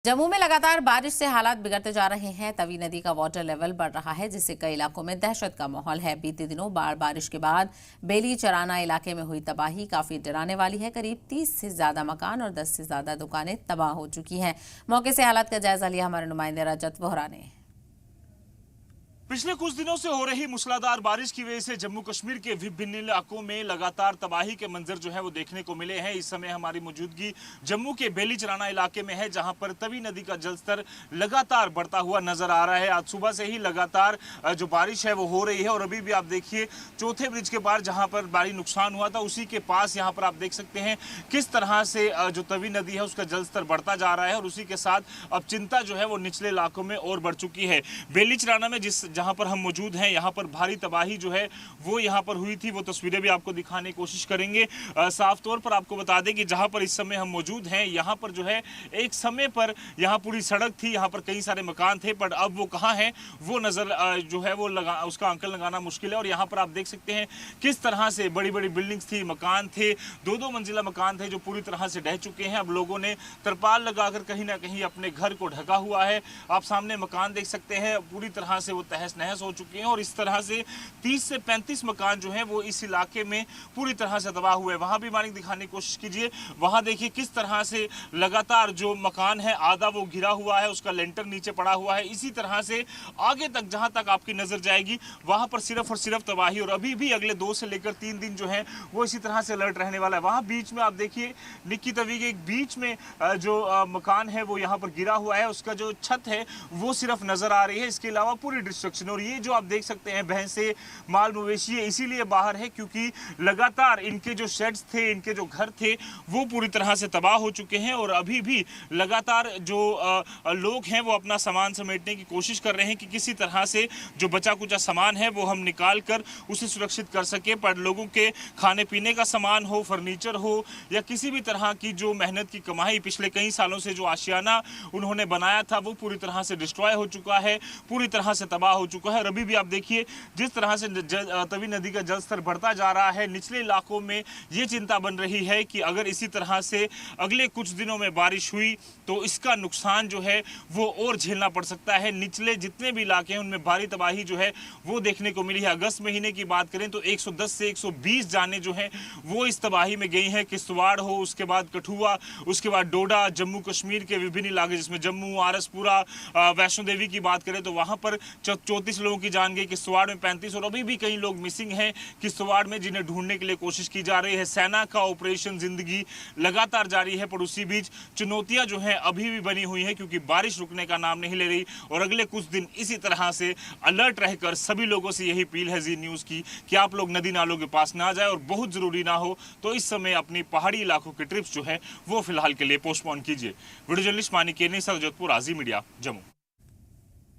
जम्मू में लगातार बारिश से हालात बिगड़ते जा रहे हैं। तवी नदी का वाटर लेवल बढ़ रहा है, जिससे कई इलाकों में दहशत का माहौल है। बीते दिनों बारिश के बाद बेली चराना इलाके में हुई तबाही काफी डराने वाली है। करीब 30 से ज्यादा मकान और 10 से ज्यादा दुकानें तबाह हो चुकी हैं। मौके से हालात का जायजा लिया हमारे नुमाइंदे रजत वोहरा ने। पिछले कुछ दिनों से हो रही मूसलाधार बारिश की वजह से जम्मू कश्मीर के विभिन्न इलाकों में लगातार तबाही के मंजर जो है वो देखने को मिले हैं। इस समय हमारी मौजूदगी जम्मू के बेली चराना इलाके में है, जहां पर तवी नदी का जलस्तर लगातार बढ़ता हुआ नजर आ रहा है। आज सुबह से ही लगातार जो बारिश है वो हो रही है और अभी भी आप देखिए चौथे ब्रिज के पार जहां पर भारी नुकसान हुआ था, उसी के पास यहाँ पर आप देख सकते हैं किस तरह से जो तवी नदी है उसका जलस्तर बढ़ता जा रहा है और उसी के साथ अब चिंता जो है वो निचले इलाकों में और बढ़ चुकी है। बेली चराना में जहां पर हम मौजूद हैं, यहां पर भारी तबाही जो है वो यहां पर हुई थी, वो तस्वीरें भी आपको दिखाने की कोशिश करेंगे। साफ तौर पर आपको बता दें कि जहां पर इस समय हम मौजूद हैं, यहां पर जो है एक समय पर यहां पूरी सड़क थी, यहां पर कई सारे मकान थे, पर अब वो कहां है वो नजर जो है वो उसका अंकल लगाना मुश्किल है। और यहां पर आप देख सकते हैं किस तरह से बड़ी बड़ी बिल्डिंग्स थी, मकान थे, दो मंजिला मकान थे जो पूरी तरह से ढह चुके हैं। अब लोगों ने तरपाल लगाकर कहीं ना कहीं अपने घर को ढका हुआ है। आप सामने मकान देख सकते हैं, पूरी तरह से वो तहस नहस हो चुके हैं और इस तरह से 30 से 35 मकान जो हैं वो इस इलाके में पूरी तरह से तबाह हुए। वहां भी मानिक दिखाने की कोशिश कीजिए, वहां देखिए किस तरह से लगातार जो मकान है आधा वो गिरा हुआ है, उसका लेंटर नीचे पड़ा हुआ है। इसी तरह से आगे तक जहां तक आपकी नजर जाएगी वहां पर सिर्फ और सिर्फ तबाही और अभी भी अगले 2 से लेकर 3 दिन जो है वो इसी तरह से अलर्ट रहने वाला है। वहां बीच में आप देखिए निक्की तवी के एक बीच में जो मकान है वो यहाँ पर गिरा हुआ है, उसका जो छत है वो सिर्फ नजर आ रही है, इसके अलावा पूरी डिस्ट्रक्शन। और ये जो आप देख सकते हैं भैंसे माल मवेशी इसीलिए बाहर है क्योंकि लगातार इनके जो शेड्स थे, इनके जो घर थे वो पूरी तरह से तबाह हो चुके हैं और अभी भी लगातार जो लोग हैं वो अपना सामान समेटने की कोशिश कर रहे हैं कि किसी तरह से जो बचा कुचा सामान है वो हम निकाल कर उसे सुरक्षित कर सके। पर लोगों के खाने पीने का सामान हो, फर्नीचर हो या किसी भी तरह की जो मेहनत की कमाई पिछले कई सालों से जो आशियाना उन्होंने बनाया था वो पूरी तरह से डिस्ट्रॉय हो चुका है, पूरी तरह से तबाह हो चुका है। और अभी भी आप देखिए जिस तरह से तवी नदी का जलस्तर बढ़ता जा रहा है, निचले इलाकों में ये चिंता बन रही है कि अगर इसी तरह से अगले कुछ दिनों में बारिश हुई तो इसका नुकसान जो है वो और झेलना पड़ सकता है। निचले जितने भी इलाके हैं उनमें भारी तबाही जो है वो देखने को मिली है। अगस्त महीने की बात करें तो 110 से 120 जानें जो हैं वो इस तबाही में गई हैं। किश्तवाड़ हो, उसके बाद कठुआ, उसके बाद डोडा, जम्मू कश्मीर के विभिन्न इलाके जिसमें जम्मू, आरसपुरा, वैष्णो देवी की बात करें तो वहां पर 34 लोगों की जान गई, किश्तवाड़ में 35 और अभी भी कई लोग मिसिंग हैं किश्तवाड़ में, जिन्हें ढूंढने के लिए कोशिश की जा रही है। सेना का ऑपरेशन जिंदगी लगातार जारी है, पर उसी बीच चुनौतियां जो हैं अभी भी बनी हुई है क्योंकि बारिश रुकने का नाम नहीं ले रही और अगले कुछ दिन इसी तरह से अलर्ट रहकर सभी लोगों से यही अपील है जी न्यूज की कि आप लोग नदी नालों के पास ना जाए और बहुत जरूरी ना हो तो इस समय अपनी पहाड़ी इलाकों की ट्रिप्स जो है वो फिलहाल के लिए पोस्टपोन कीजिए। वीडियो जर्नलिस्ट मानिक केनी, जोधपुर, आजी मीडिया, जम्मू।